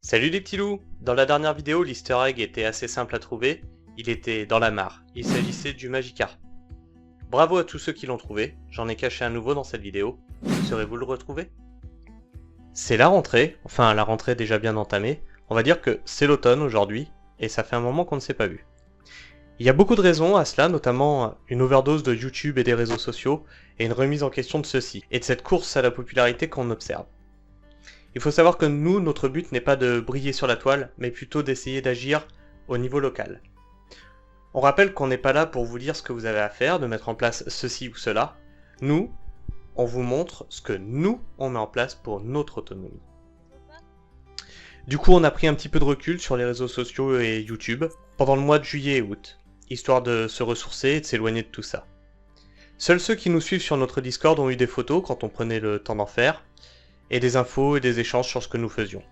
Salut les petits loups! Dans la dernière vidéo, l'easter egg était assez simple à trouver, il était dans la mare, il s'agissait du Magikarp. Bravo à tous ceux qui l'ont trouvé, j'en ai caché un nouveau dans cette vidéo, saurez-vous le retrouver? C'est la rentrée, enfin la rentrée déjà bien entamée, on va dire que c'est l'automne aujourd'hui, et ça fait un moment qu'on ne s'est pas vu. Il y a beaucoup de raisons à cela, notamment une overdose de YouTube et des réseaux sociaux, et une remise en question de ceux-ci, et de cette course à la popularité qu'on observe. Il faut savoir que nous, notre but n'est pas de briller sur la toile, mais plutôt d'essayer d'agir au niveau local. On rappelle qu'on n'est pas là pour vous dire ce que vous avez à faire, de mettre en place ceci ou cela. Nous, on vous montre ce que nous, on met en place pour notre autonomie. Du coup, on a pris un petit peu de recul sur les réseaux sociaux et YouTube pendant le mois de juillet et août, histoire de se ressourcer et de s'éloigner de tout ça. Seuls ceux qui nous suivent sur notre Discord ont eu des photos quand on prenait le temps d'en faire, et des infos et des échanges sur ce que nous faisions.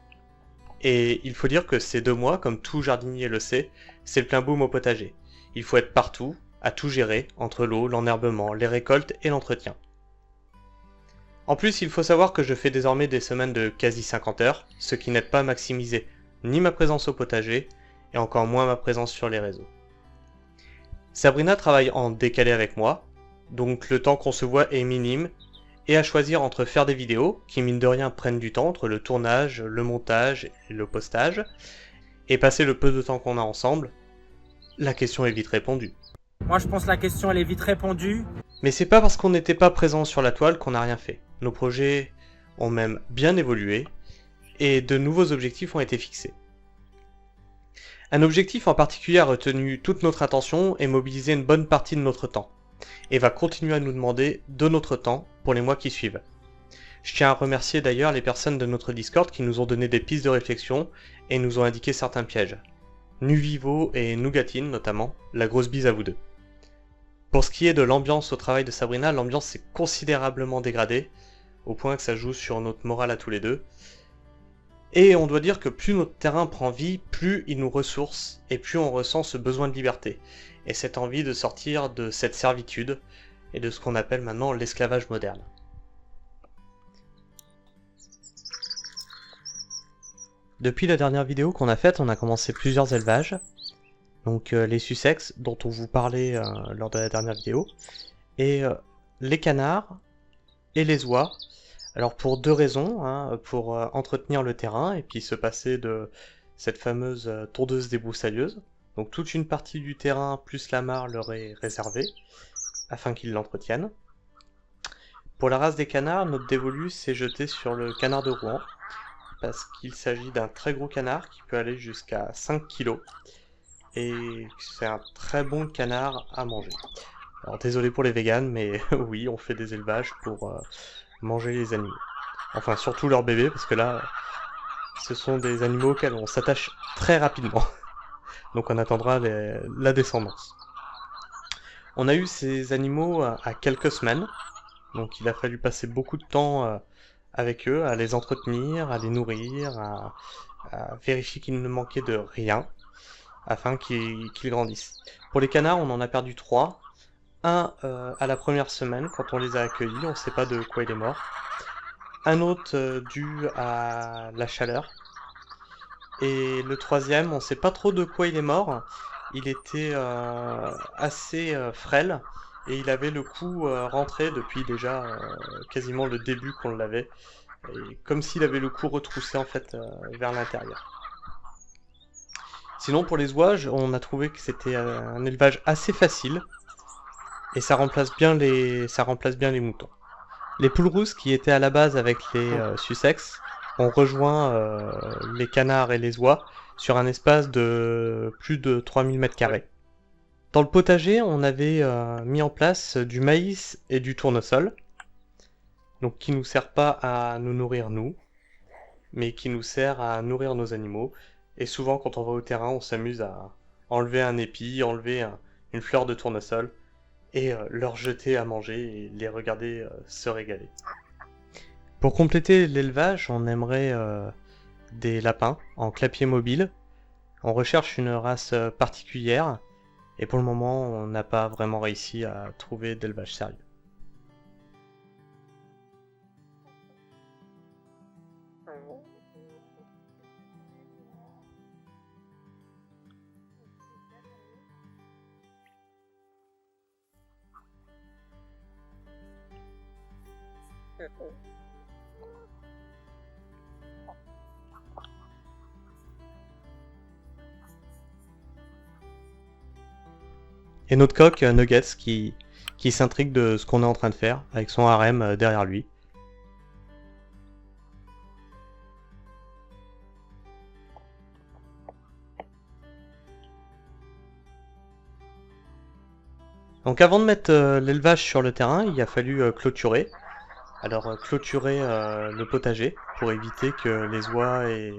Et il faut dire que ces 2 mois, comme tout jardinier le sait, c'est le plein boom au potager. Il faut être partout, à tout gérer, entre l'eau, l'enherbement, les récoltes et l'entretien. En plus, il faut savoir que je fais désormais des semaines de quasi 50 heures, ce qui n'aide pas à maximiser ni ma présence au potager, et encore moins ma présence sur les réseaux. Sabrina travaille en décalé avec moi, donc le temps qu'on se voit est minime, et à choisir entre faire des vidéos, qui mine de rien prennent du temps entre le tournage, le montage et le postage, et passer le peu de temps qu'on a ensemble, la question est vite répondue. Moi je pense que la question elle est vite répondue. Mais c'est pas parce qu'on n'était pas présent sur la toile qu'on n'a rien fait. Nos projets ont même bien évolué, et de nouveaux objectifs ont été fixés. Un objectif en particulier a retenu toute notre attention et mobilisé une bonne partie de notre temps, et va continuer à nous demander de notre temps pour les mois qui suivent. Je tiens à remercier d'ailleurs les personnes de notre Discord qui nous ont donné des pistes de réflexion et nous ont indiqué certains pièges. Nuvivo et Nougatine notamment, la grosse bise à vous deux. Pour ce qui est de l'ambiance au travail de Sabrina, l'ambiance s'est considérablement dégradée, au point que ça joue sur notre morale à tous les deux. Et on doit dire que plus notre terrain prend vie, plus il nous ressource, et plus on ressent ce besoin de liberté, et cette envie de sortir de cette servitude, et de ce qu'on appelle maintenant l'esclavage moderne. Depuis la dernière vidéo qu'on a faite, on a commencé plusieurs élevages, donc les Sussex, dont on vous parlait lors de la dernière vidéo, et les canards et les oies. Alors pour 2 raisons, hein, pour entretenir le terrain et puis se passer de cette fameuse tondeuse débroussailleuse. Donc toute une partie du terrain plus la mare leur est réservée, afin qu'ils l'entretiennent. Pour la race des canards, notre dévolu s'est jeté sur le canard de Rouen, parce qu'il s'agit d'un très gros canard qui peut aller jusqu'à 5 kg, et c'est un très bon canard à manger. Alors désolé pour les véganes, mais oui, on fait des élevages pour manger les animaux. Enfin, surtout leurs bébés, parce que là, ce sont des animaux auxquels on s'attache très rapidement. Donc on attendra la descendance. On a eu ces animaux à quelques semaines, donc il a fallu passer beaucoup de temps avec eux, à les entretenir, à les nourrir, à vérifier qu'il ne manquait de rien, afin qu'ils grandissent. Pour les canards, on en a perdu 3. Un à la première semaine, quand on les a accueillis, on ne sait pas de quoi il est mort. Un autre dû à la chaleur. Et le troisième, on ne sait pas trop de quoi il est mort. Il était assez frêle, et il avait le cou rentré depuis déjà quasiment le début qu'on l'avait. Et comme s'il avait le cou retroussé en fait vers l'intérieur. Sinon pour les oies, on a trouvé que c'était un élevage assez facile, et ça remplace bien les moutons. Les poules rousses qui étaient à la base avec les Sussex ont rejoint les canards et les oies sur un espace de plus de 3000 m². Dans le potager, on avait mis en place du maïs et du tournesol, donc qui nous sert pas à nous nourrir nous, mais qui nous sert à nourrir nos animaux. Et souvent quand on va au terrain, on s'amuse à enlever un épi, enlever une fleur de tournesol, et leur jeter à manger et les regarder se régaler. Pour compléter l'élevage, on aimerait des lapins en clapier mobile. On recherche une race particulière, et pour le moment, on n'a pas vraiment réussi à trouver d'élevage sérieux. Et notre coq, Nuggets, qui s'intrigue de ce qu'on est en train de faire, avec son harem derrière lui. Donc avant de mettre l'élevage sur le terrain, il a fallu clôturer. Alors clôturer le potager pour éviter que les oies et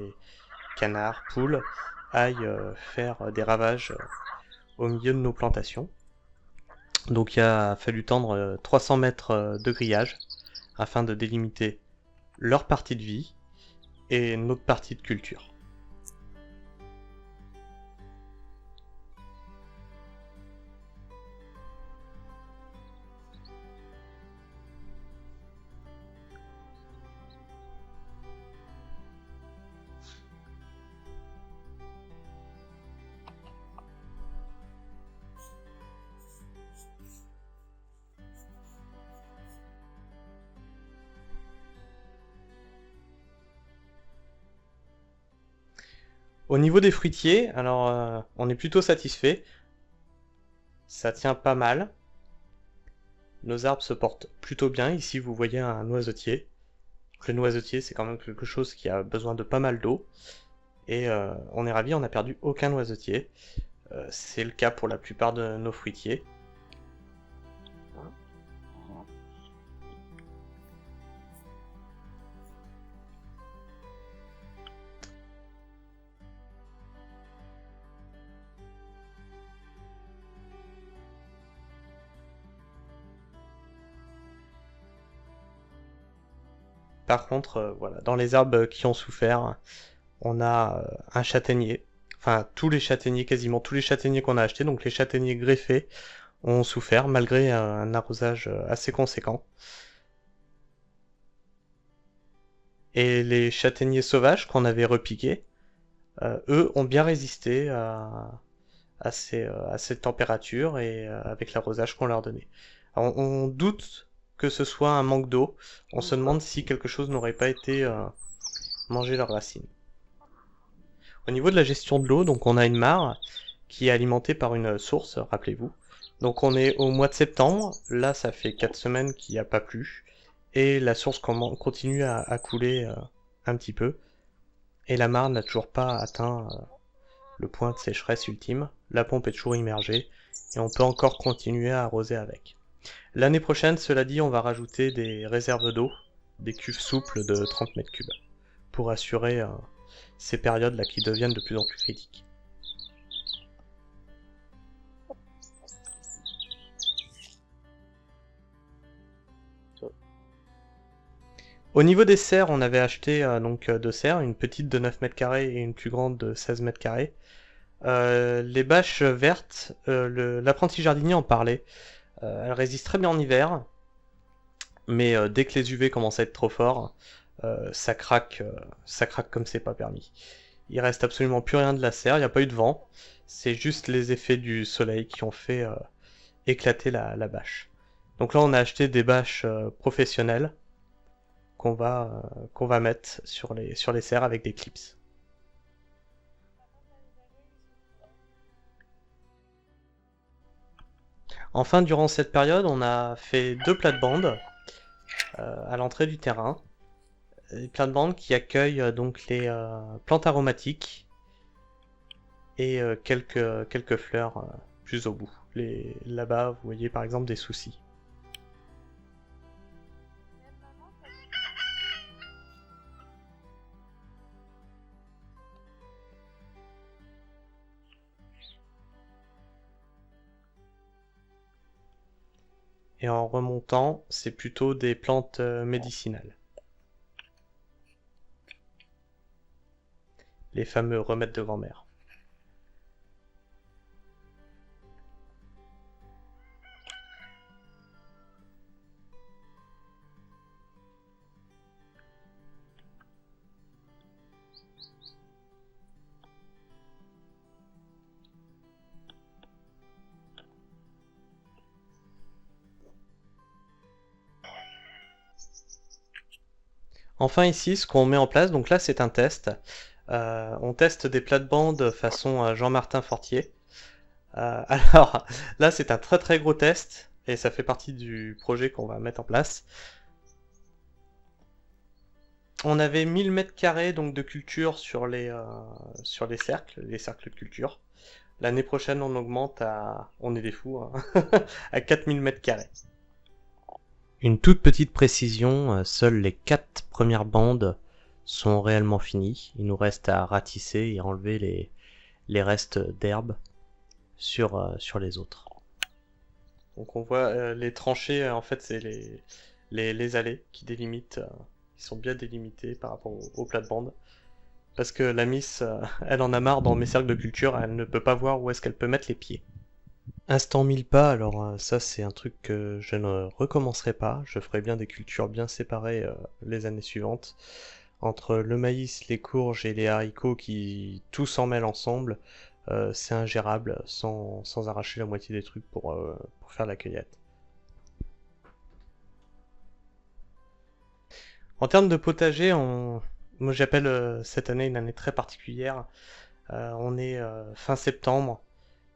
canards, poules aillent faire des ravages au milieu de nos plantations. Donc il a fallu tendre 300 mètres de grillage afin de délimiter leur partie de vie et notre partie de culture. Au niveau des fruitiers, alors on est plutôt satisfait. Ça tient pas mal. Nos arbres se portent plutôt bien. Ici, vous voyez un noisetier. Donc, le noisetier, c'est quand même quelque chose qui a besoin de pas mal d'eau. Et on est ravis, on n'a perdu aucun noisetier. C'est le cas pour la plupart de nos fruitiers. Par contre, voilà, dans les arbres qui ont souffert, on a un châtaignier. Enfin, tous les châtaigniers, quasiment tous les châtaigniers qu'on a achetés, donc les châtaigniers greffés, ont souffert malgré un arrosage assez conséquent. Et les châtaigniers sauvages qu'on avait repiqués, eux ont bien résisté à cette température et avec l'arrosage qu'on leur donnait. Alors, on doute que ce soit un manque d'eau. On se demande si quelque chose n'aurait pas été mangé leurs racines. Au niveau de la gestion de l'eau, donc on a une mare qui est alimentée par une source, rappelez-vous. Donc on est au mois de septembre, là ça fait 4 semaines qu'il n'y a pas plu, et la source continue à couler un petit peu, et la mare n'a toujours pas atteint le point de sécheresse ultime. La pompe est toujours immergée, et on peut encore continuer à arroser avec. L'année prochaine, cela dit, on va rajouter des réserves d'eau, des cuves souples de 30 mètres cubes, pour assurer ces périodes-là qui deviennent de plus en plus critiques. Au niveau des serres, on avait acheté donc deux serres, une petite de 9 mètres carrés et une plus grande de 16 mètres carrés. Les bâches vertes, l'apprenti jardinier en parlait. Elles résistent très bien en hiver, mais dès que les UV commencent à être trop forts, ça craque comme c'est pas permis. Il reste absolument plus rien de la serre, il n'y a pas eu de vent, c'est juste les effets du soleil qui ont fait éclater la bâche. Donc là on a acheté des bâches professionnelles qu'on va mettre sur les serres avec des clips. Enfin, durant cette période, on a fait deux plates-bandes à l'entrée du terrain. Des plates-bandes qui accueillent donc les plantes aromatiques et quelques fleurs plus au bout. Là-bas, vous voyez par exemple des soucis. Et en remontant, c'est plutôt des plantes médicinales. Les fameux remèdes de grand-mère. Enfin ici, ce qu'on met en place, donc là c'est un test. On teste des plates-bandes façon Jean-Martin Fortier. Alors là c'est un très très gros test et ça fait partie du projet qu'on va mettre en place. On avait 1000 mètres carrés donc de culture sur les cercles de culture. L'année prochaine on augmente à, on est des fous, hein, à 4000 mètres carrés. Une toute petite précision, seules les 4 premières bandes sont réellement finies. Il nous reste à ratisser et enlever les restes d'herbe sur les autres. Donc on voit les tranchées, en fait c'est les allées qui délimitent, qui sont bien délimitées par rapport aux plates-bandes. Parce que la miss, elle en a marre dans mes cercles de culture, elle ne peut pas voir où est-ce qu'elle peut mettre les pieds. Instant 1000 pas, alors ça c'est un truc que je ne recommencerai pas, je ferai bien des cultures bien séparées les années suivantes. Entre le maïs, les courges et les haricots qui tous s'en mêlent ensemble, c'est ingérable sans arracher la moitié des trucs pour faire la cueillette. En termes de potager, moi j'appelle cette année une année très particulière. On est fin septembre,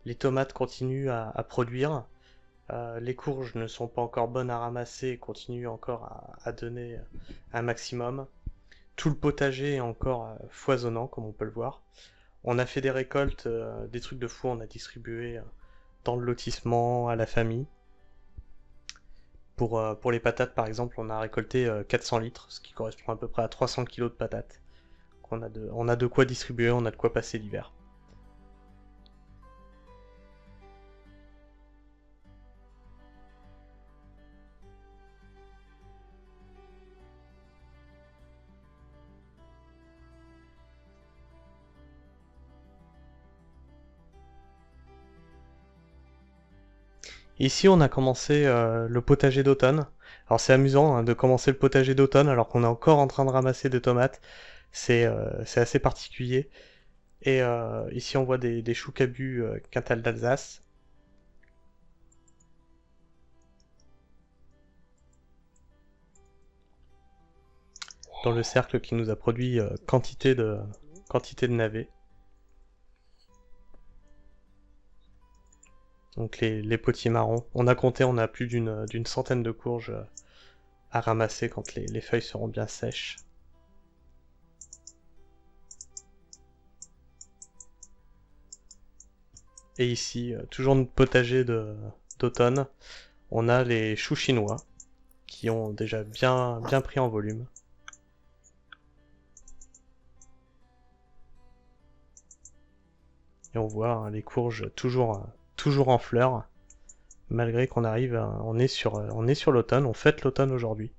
les tomates continuent à produire, les courges ne sont pas encore bonnes à ramasser et continuent encore à donner un maximum. Tout le potager est encore foisonnant, comme on peut le voir. On a fait des récoltes, des trucs de fou, on a distribué dans le lotissement, à la famille. Pour les patates, par exemple, on a récolté 400 litres, ce qui correspond à peu près à 300 kilos de patates. On a de quoi distribuer, on a de quoi passer l'hiver. Ici, on a commencé le potager d'automne. Alors c'est amusant hein, de commencer le potager d'automne alors qu'on est encore en train de ramasser des tomates. C'est assez particulier. Et ici, on voit des choux cabus Quintal d'Alsace. Dans le cercle qui nous a produit quantité de navets. Donc les potiers marrons. On a compté, on a plus d'une centaine de courges à ramasser quand les feuilles seront bien sèches. Et ici, toujours notre potager d'automne, on a les choux chinois qui ont déjà bien pris en volume. Et on voit hein, les courges toujours en fleurs, malgré qu'on arrive, on est sur l'automne, on fête l'automne aujourd'hui.